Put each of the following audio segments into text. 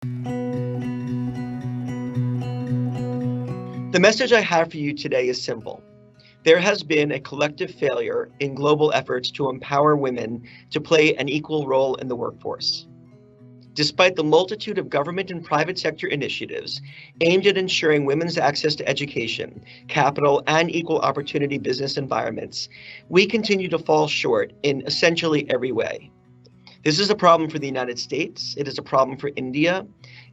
The message I have for you today is simple. There has been a collective failure in global efforts to empower women to play an equal role in the workforce. Despite the multitude of government and private sector initiatives aimed at ensuring women's access to education, capital, and equal opportunity business environments, we continue to fall short in essentially every way. This is a problem for the United States. It is a problem for India.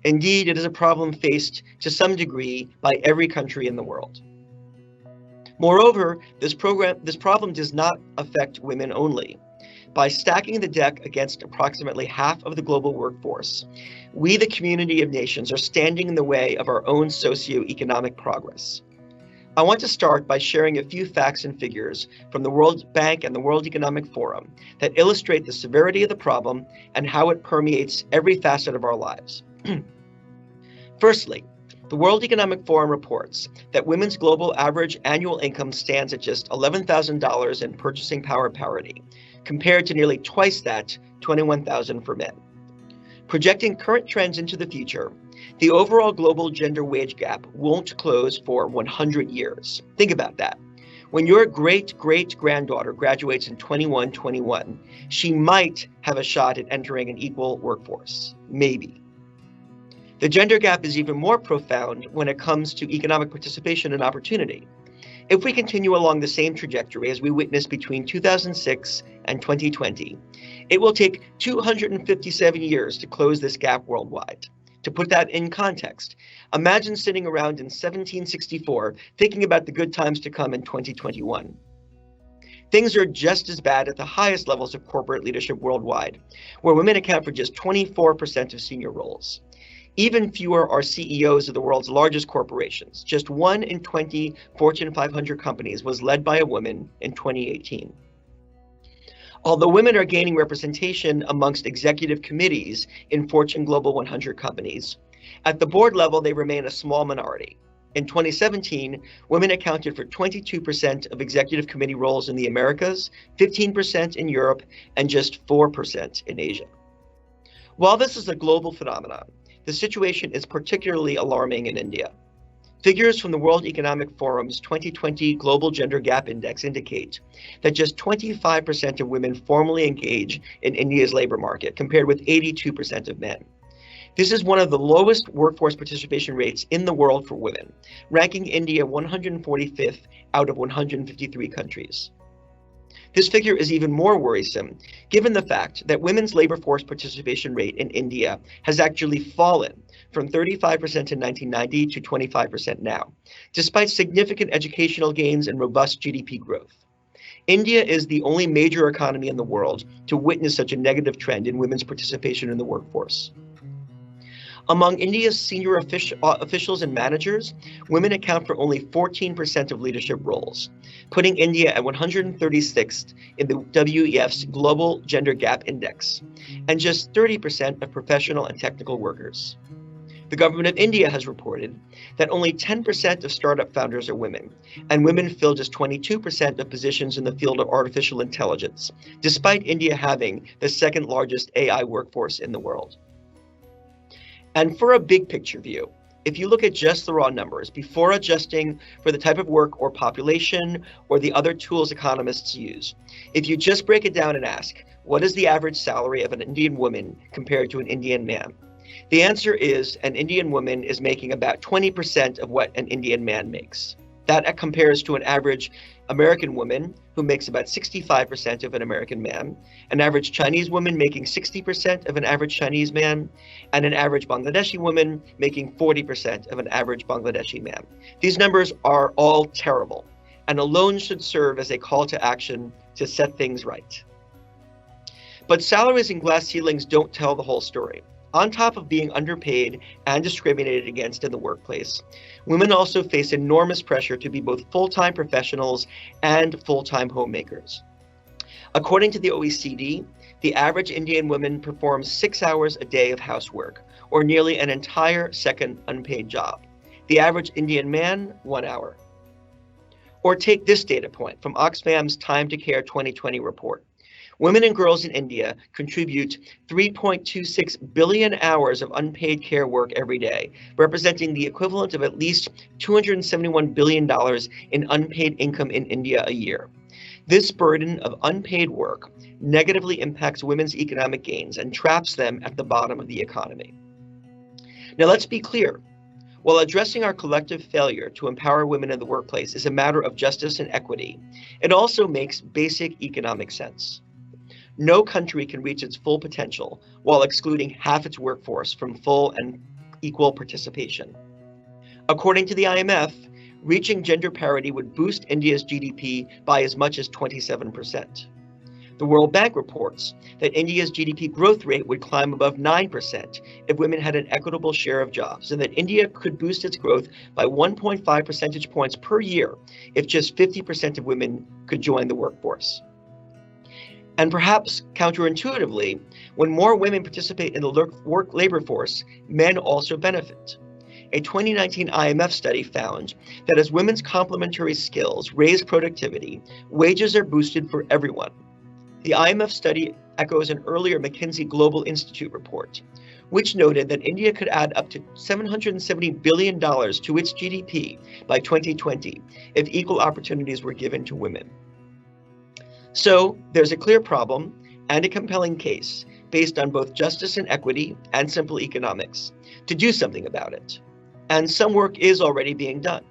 Indeed, it is a problem faced to some degree by every country in the world. Moreover, this problem does not affect women only. By stacking the deck against approximately half of the global workforce, we, the community of nations, are standing in the way of our own socioeconomic progress. I want to start by sharing a few facts and figures from the World Bank and the World Economic Forum that illustrate the severity of the problem and how it permeates every facet of our lives. Firstly, the World Economic Forum reports that women's global average annual income stands at just $11,000 in purchasing power parity, compared to nearly twice that, $21,000 for men. Projecting current trends into the future, the overall global gender wage gap won't close for 100 years. Think about that. When your great-great-granddaughter graduates in 2121, she might have a shot at entering an equal workforce. Maybe. The gender gap is even more profound when it comes to economic participation and opportunity. If we continue along the same trajectory as we witnessed between 2006 and 2020, it will take 257 years to close this gap worldwide. To put that in context, imagine sitting around in 1764 thinking about the good times to come in 2021. Things are just as bad at the highest levels of corporate leadership worldwide, where women account for just 24% of senior roles. Even fewer are CEOs of the world's largest corporations. Just 1 in 20 Fortune 500 companies was led by a woman in 2018. Although women are gaining representation amongst executive committees in Fortune Global 100 companies, at the board level they remain a small minority. In 2017, women accounted for 22% of executive committee roles in the Americas, 15% in Europe, and just 4% in Asia. While this is a global phenomenon, the situation is particularly alarming in India. Figures from the World Economic Forum's 2020 Global Gender Gap Index indicate that just 25% of women formally engage in India's labor market, compared with 82% of men. This is one of the lowest workforce participation rates in the world for women, ranking India 145th out of 153 countries. This figure is even more worrisome, given the fact that women's labor force participation rate in India has actually fallen from 35% in 1990 to 25% now, despite significant educational gains and robust GDP growth. India is the only major economy in the world to witness such a negative trend in women's participation in the workforce. Among India's senior officials and managers, women account for only 14% of leadership roles, putting India at 136th in the WEF's Global Gender Gap Index, and just 30% of professional and technical workers. The government of India has reported that only 10% of startup founders are women, and women fill just 22% of positions in the field of artificial intelligence, despite India having the second largest AI workforce in the world. And for a big picture view, if you look at just the raw numbers, before adjusting for the type of work or population or the other tools economists use, if you just break it down and ask, what is the average salary of an Indian woman compared to an Indian man? The answer is an Indian woman is making about 20% of what an Indian man makes. That compares to an average American woman who makes about 65% of an American man, an average Chinese woman making 60% of an average Chinese man, and an average Bangladeshi woman making 40% of an average Bangladeshi man. These numbers are all terrible, and alone should serve as a call to action to set things right. But salaries and glass ceilings don't tell the whole story. On top of being underpaid and discriminated against in the workplace, women also face enormous pressure to be both full-time professionals and full-time homemakers. According to the OECD, the average Indian woman performs 6 hours a day of housework, or nearly an entire second unpaid job. The average Indian man, 1 hour. Or take this data point from Oxfam's Time to Care 2020 report. Women and girls in India contribute 3.26 billion hours of unpaid care work every day, representing the equivalent of at least $271 billion in unpaid income in India a year. This burden of unpaid work negatively impacts women's economic gains and traps them at the bottom of the economy. Now, let's be clear. While addressing our collective failure to empower women in the workplace is a matter of justice and equity, it also makes basic economic sense. No country can reach its full potential while excluding half its workforce from full and equal participation. According to the IMF, reaching gender parity would boost India's GDP by as much as 27%. The World Bank reports that India's GDP growth rate would climb above 9% if women had an equitable share of jobs, and that India could boost its growth by 1.5 percentage points per year if just 50% of women could join the workforce. And perhaps counterintuitively, when more women participate in the labor force, men also benefit. A 2019 IMF study found that as women's complementary skills raise productivity, wages are boosted for everyone. The IMF study echoes an earlier McKinsey Global Institute report, which noted that India could add up to $770 billion to its GDP by 2020 if equal opportunities were given to women. So there's a clear problem and a compelling case based on both justice and equity and simple economics to do something about it. And some work is already being done.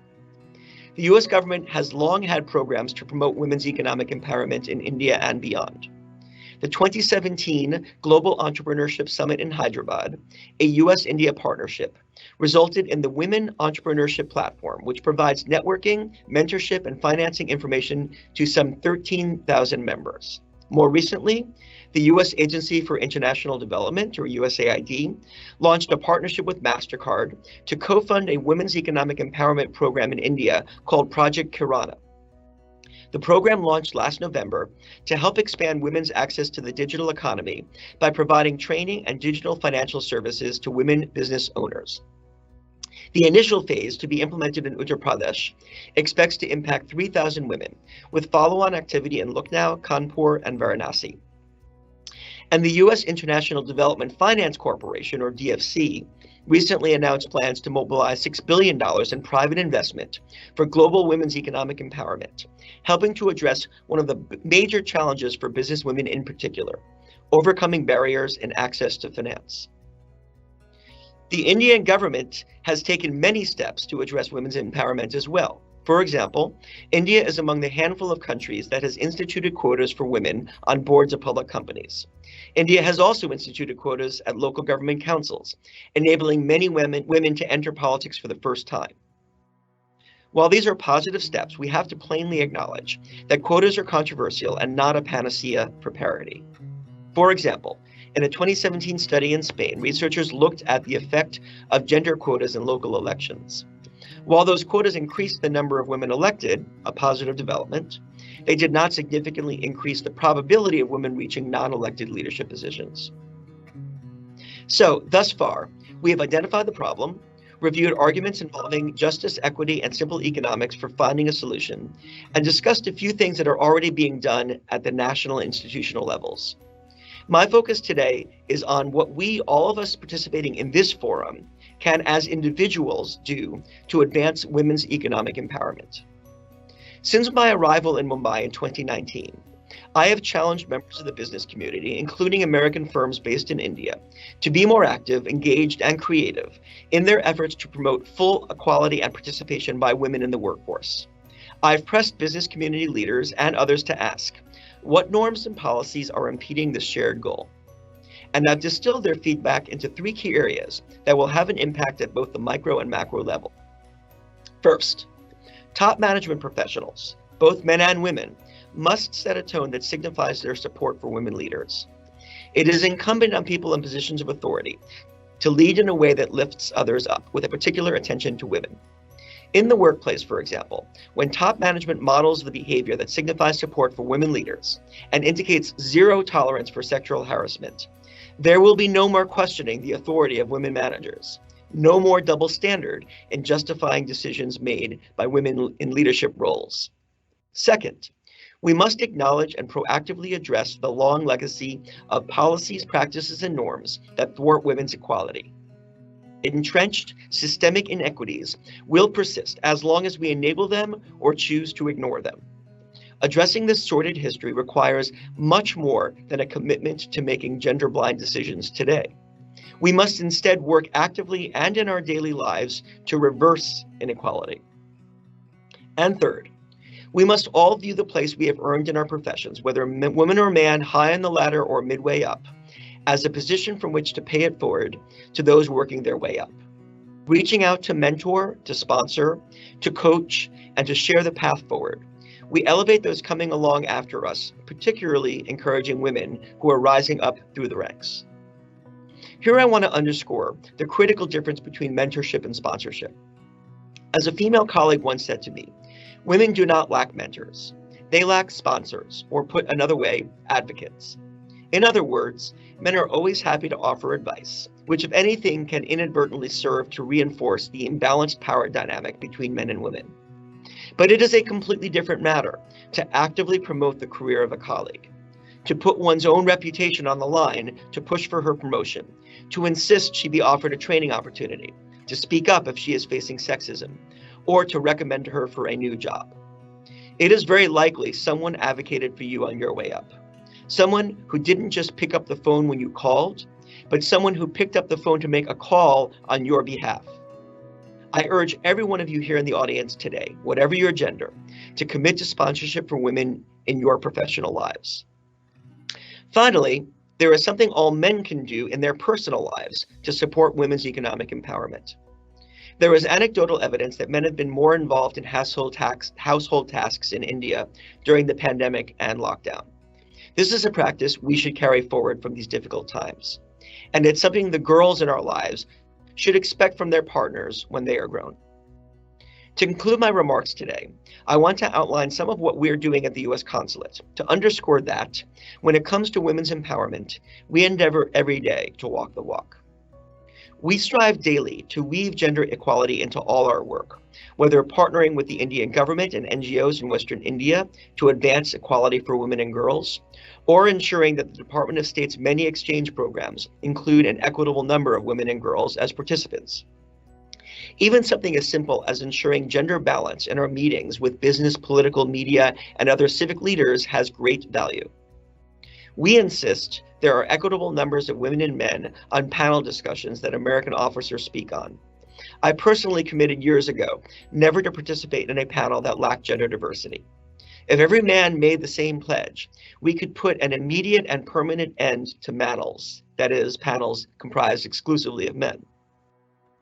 The US government has long had programs to promote women's economic empowerment in India and beyond. The 2017 Global Entrepreneurship Summit in Hyderabad, a US-India partnership, resulted in the Women Entrepreneurship Platform, which provides networking, mentorship, and financing information to some 13,000 members. More recently, the U.S. Agency for International Development, or USAID, launched a partnership with MasterCard to co-fund a women's economic empowerment program in India called Project Kirana. The program launched last November to help expand women's access to the digital economy by providing training and digital financial services to women business owners. The initial phase, to be implemented in Uttar Pradesh, expects to impact 3,000 women, with follow-on activity in Lucknow, Kanpur, and Varanasi. And the U.S. International Development Finance Corporation, or DFC, recently announced plans to mobilize $6 billion in private investment for global women's economic empowerment, helping to address one of the major challenges for business women in particular, overcoming barriers in access to finance. The Indian government has taken many steps to address women's empowerment as well. For example, India is among the handful of countries that has instituted quotas for women on boards of public companies. India has also instituted quotas at local government councils, enabling many women to enter politics for the first time. While these are positive steps, we have to plainly acknowledge that quotas are controversial and not a panacea for parity. For example, in a 2017 study in Spain, researchers looked at the effect of gender quotas in local elections. While those quotas increased the number of women elected, a positive development, they did not significantly increase the probability of women reaching non-elected leadership positions. So, thus far, we have identified the problem, reviewed arguments involving justice, equity, and simple economics for finding a solution, and discussed a few things that are already being done at the national institutional levels. My focus today is on what we, all of us participating in this forum, can as individuals do to advance women's economic empowerment. Since my arrival in Mumbai in 2019, I have challenged members of the business community, including American firms based in India, to be more active, engaged, and creative in their efforts to promote full equality and participation by women in the workforce. I've pressed business community leaders and others to ask, what norms and policies are impeding this shared goal? And I've distilled their feedback into 3 key areas that will have an impact at both the micro and macro level. First, top management professionals, both men and women, must set a tone that signifies their support for women leaders. It is incumbent on people in positions of authority to lead in a way that lifts others up, with a particular attention to women. In the workplace, for example, when top management models the behavior that signifies support for women leaders and indicates zero tolerance for sexual harassment, there will be no more questioning the authority of women managers, no more double standard in justifying decisions made by women in leadership roles. Second, We must acknowledge and proactively address the long legacy of policies, practices, and norms that thwart women's equality. Entrenched systemic inequities will persist as long as we enable them or choose to ignore them. Addressing this sordid history requires much more than a commitment to making gender-blind decisions today. We must instead work actively and in our daily lives to reverse inequality. And third, we must all view the place we have earned in our professions, whether woman or man, high on the ladder or midway up, as a position from which to pay it forward to those working their way up. Reaching out to mentor, to sponsor, to coach, and to share the path forward, we elevate those coming along after us, particularly encouraging women who are rising up through the ranks. Here I want to underscore the critical difference between mentorship and sponsorship. As a female colleague once said to me, women do not lack mentors. They lack sponsors, or put another way, advocates. In other words, men are always happy to offer advice, which if anything can inadvertently serve to reinforce the imbalanced power dynamic between men and women. But it is a completely different matter to actively promote the career of a colleague, to put one's own reputation on the line to push for her promotion, to insist she be offered a training opportunity, to speak up if she is facing sexism, or to recommend her for a new job. It is very likely someone advocated for you on your way up. Someone who didn't just pick up the phone when you called, but someone who picked up the phone to make a call on your behalf. I urge every one of you here in the audience today, whatever your gender, to commit to sponsorship for women in your professional lives. Finally, there is something all men can do in their personal lives to support women's economic empowerment. There is anecdotal evidence that men have been more involved in household tasks in India during the pandemic and lockdown. This is a practice we should carry forward from these difficult times. And it's something the girls in our lives should expect from their partners when they are grown. To conclude my remarks today, I want to outline some of what we're doing at the U.S. Consulate to underscore that when it comes to women's empowerment, we endeavor every day to walk the walk. We strive daily to weave gender equality into all our work, whether partnering with the Indian government and NGOs in Western India to advance equality for women and girls, or ensuring that the Department of State's many exchange programs include an equitable number of women and girls as participants. Even something as simple as ensuring gender balance in our meetings with business, political, media, and other civic leaders has great value. We insist there are equitable numbers of women and men on panel discussions that American officers speak on. I personally committed years ago never to participate in a panel that lacked gender diversity. If every man made the same pledge, we could put an immediate and permanent end to manels, that is, panels comprised exclusively of men.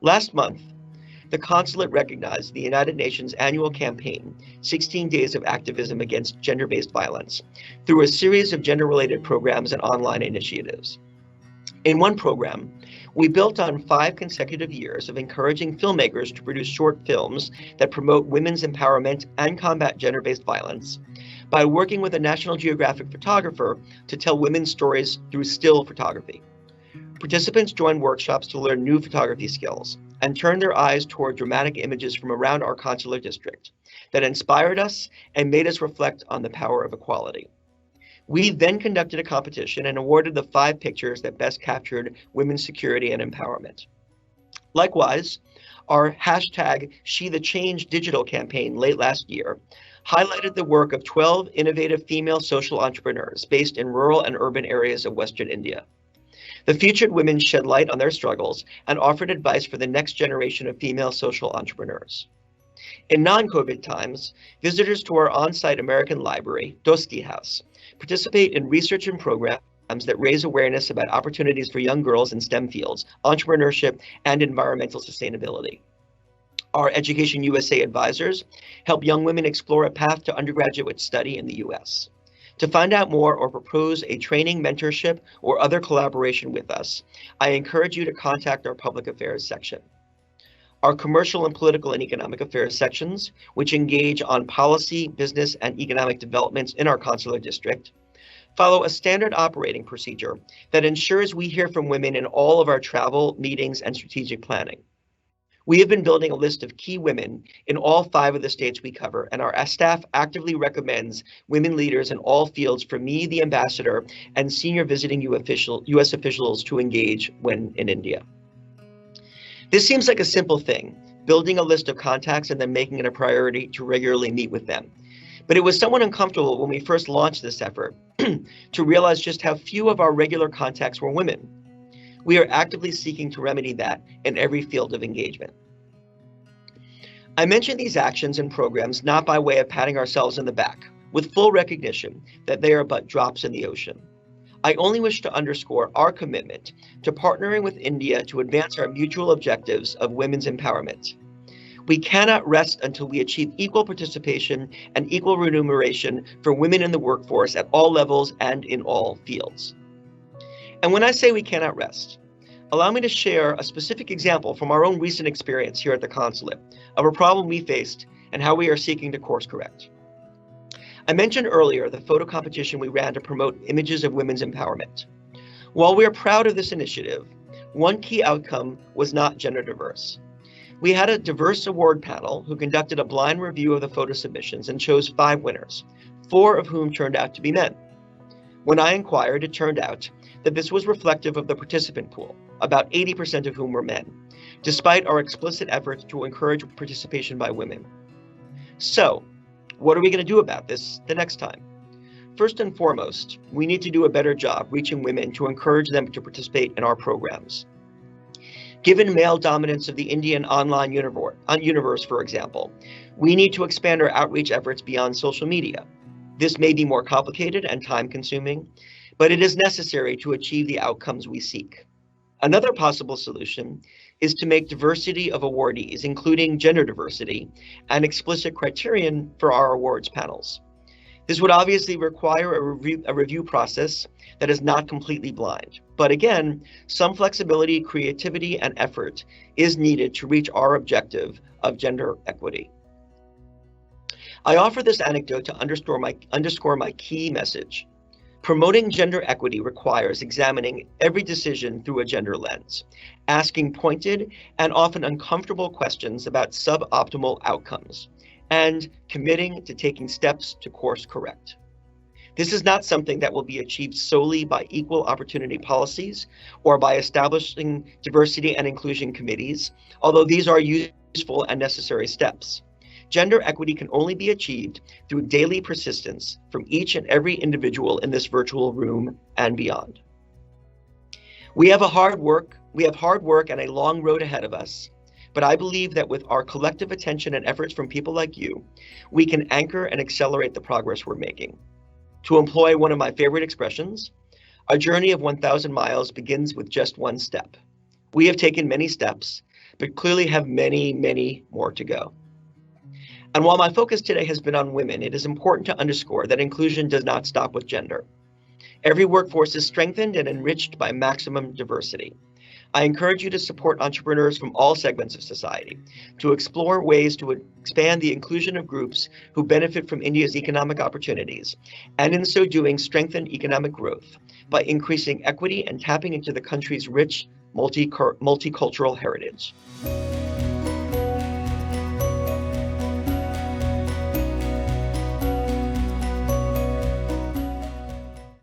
Last month, the consulate recognized the United Nations annual campaign, 16 Days of Activism Against Gender-Based Violence, through a series of gender-related programs and online initiatives. In one program, we built on 5 consecutive years of encouraging filmmakers to produce short films that promote women's empowerment and combat gender-based violence by working with a National Geographic photographer to tell women's stories through still photography. Participants joined workshops to learn new photography skills and turned their eyes toward dramatic images from around our consular district that inspired us and made us reflect on the power of equality. We then conducted a competition and awarded the 5 pictures that best captured women's security and empowerment. Likewise, our hashtag #SheTheChange digital campaign late last year highlighted the work of 12 innovative female social entrepreneurs based in rural and urban areas of Western India. The featured women shed light on their struggles and offered advice for the next generation of female social entrepreneurs. In non-COVID times, visitors to our on-site American library, Dosti House, participate in research and programs that raise awareness about opportunities for young girls in STEM fields, entrepreneurship, and environmental sustainability. Our Education USA advisors help young women explore a path to undergraduate study in the US. To find out more or propose a training, mentorship, or other collaboration with us, I encourage you to contact our Public Affairs section. Our Commercial and Political and Economic Affairs sections, which engage on policy, business, and economic developments in our consular district, follow a standard operating procedure that ensures we hear from women in all of our travel, meetings, and strategic planning. We have been building a list of key women in all 5 of the states we cover, and our staff actively recommends women leaders in all fields for me, the ambassador, and senior visiting U.S. officials to engage when in India. This seems like a simple thing, building a list of contacts and then making it a priority to regularly meet with them. But it was somewhat uncomfortable when we first launched this effort to realize just how few of our regular contacts were women. We are actively seeking to remedy that in every field of engagement. I mention these actions and programs not by way of patting ourselves on the back, with full recognition that they are but drops in the ocean. I only wish to underscore our commitment to partnering with India to advance our mutual objectives of women's empowerment. We cannot rest until we achieve equal participation and equal remuneration for women in the workforce at all levels and in all fields. And when I say we cannot rest, allow me to share a specific example from our own recent experience here at the consulate of a problem we faced and how we are seeking to course correct. I mentioned earlier the photo competition we ran to promote images of women's empowerment. While we are proud of this initiative, one key outcome was not gender diverse. We had a diverse award panel who conducted a blind review of the photo submissions and chose 5 winners, 4 of whom turned out to be men. When I inquired, it turned out that this was reflective of the participant pool, about 80% of whom were men, despite our explicit efforts to encourage participation by women. So, what are we going to do about this the next time? First and foremost, we need to do a better job reaching women to encourage them to participate in our programs. Given male dominance of the Indian online universe, for example, we need to expand our outreach efforts beyond social media. This may be more complicated and time-consuming, but it is necessary to achieve the outcomes we seek. Another possible solution is to make diversity of awardees, including gender diversity, an explicit criterion for our awards panels. This would obviously require a review process that is not completely blind. But again, some flexibility, creativity, and effort is needed to reach our objective of gender equity. I offer this anecdote to underscore my key message. Promoting gender equity requires examining every decision through a gender lens, asking pointed and often uncomfortable questions about suboptimal outcomes, and committing to taking steps to course correct. This is not something that will be achieved solely by equal opportunity policies or by establishing diversity and inclusion committees, although these are useful and necessary steps. Gender equity can only be achieved through daily persistence from each and every individual in this virtual room and beyond. We have hard work and a long road ahead of us, but I believe that with our collective attention and efforts from people like you, we can anchor and accelerate the progress we're making. To employ one of my favorite expressions, a journey of 1,000 miles begins with just one step. We have taken many steps, but clearly have many, many more to go. And while my focus today has been on women, it is important to underscore that inclusion does not stop with gender. Every workforce is strengthened and enriched by maximum diversity. I encourage you to support entrepreneurs from all segments of society, to explore ways to expand the inclusion of groups who benefit from India's economic opportunities, and in so doing strengthen economic growth by increasing equity and tapping into the country's rich multicultural heritage.